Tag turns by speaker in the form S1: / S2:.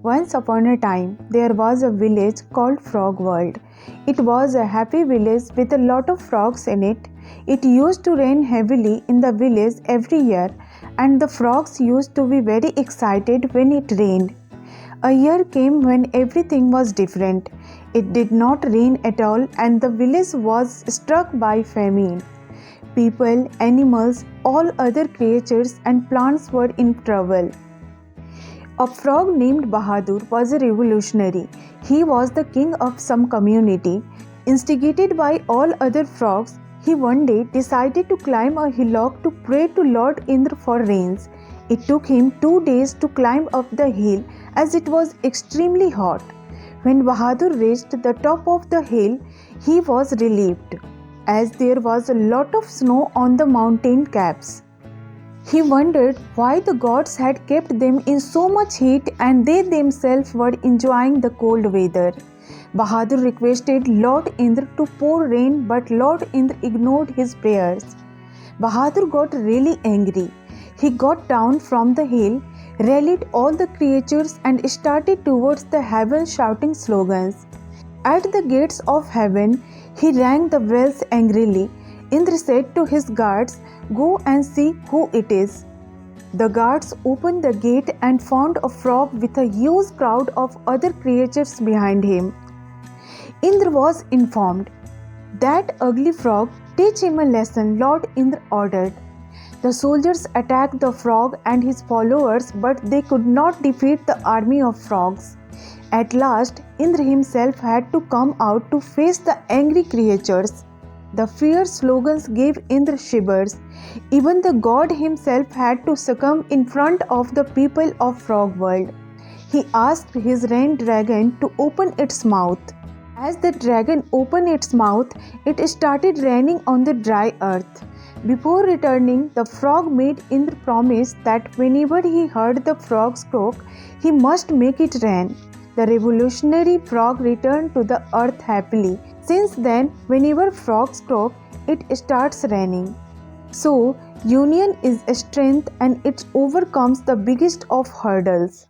S1: Once upon a time, there was a village called Frog World. It was a happy village with a lot of frogs in it. It used to rain heavily in the village every year, and the frogs used to be very excited when it rained. A year came when everything was different. It did not rain at all, and the village was struck by famine. People, animals, all other creatures, and plants were in trouble. A frog named Bahadur was a revolutionary. He was the king of some community. Instigated by all other frogs, he one day decided to climb a hillock to pray to Lord Indra for rains. It took him 2 days to climb up the hill as it was extremely hot. When Bahadur reached the top of the hill, he was relieved, as there was a lot of snow on the mountain caps. He wondered why the gods had kept them in so much heat and they themselves were enjoying the cold weather. Bahadur requested Lord Indra to pour rain, but Lord Indra ignored his prayers. Bahadur got really angry. He got down from the hill, rallied all the creatures and started towards the heaven shouting slogans. At the gates of heaven, he rang the bells angrily. Indra said to his guards, "Go and see who it is." The guards opened the gate and found a frog with a huge crowd of other creatures behind him. Indra was informed. "That ugly frog, teach him a lesson," Lord Indra ordered. The soldiers attacked the frog and his followers, but they could not defeat the army of frogs. At last, Indra himself had to come out to face the angry creatures. The fierce slogans gave Indra shivers. Even the god himself had to succumb in front of the people of Frog World. He asked his rain dragon to open its mouth. As the dragon opened its mouth, it started raining on the dry earth. Before returning, the frog made Indra promise that whenever he heard the frogs croak, he must make it rain. The revolutionary frog returned to the earth happily. Since then, whenever frogs croak, it starts raining. So, union is a strength and it overcomes the biggest of hurdles.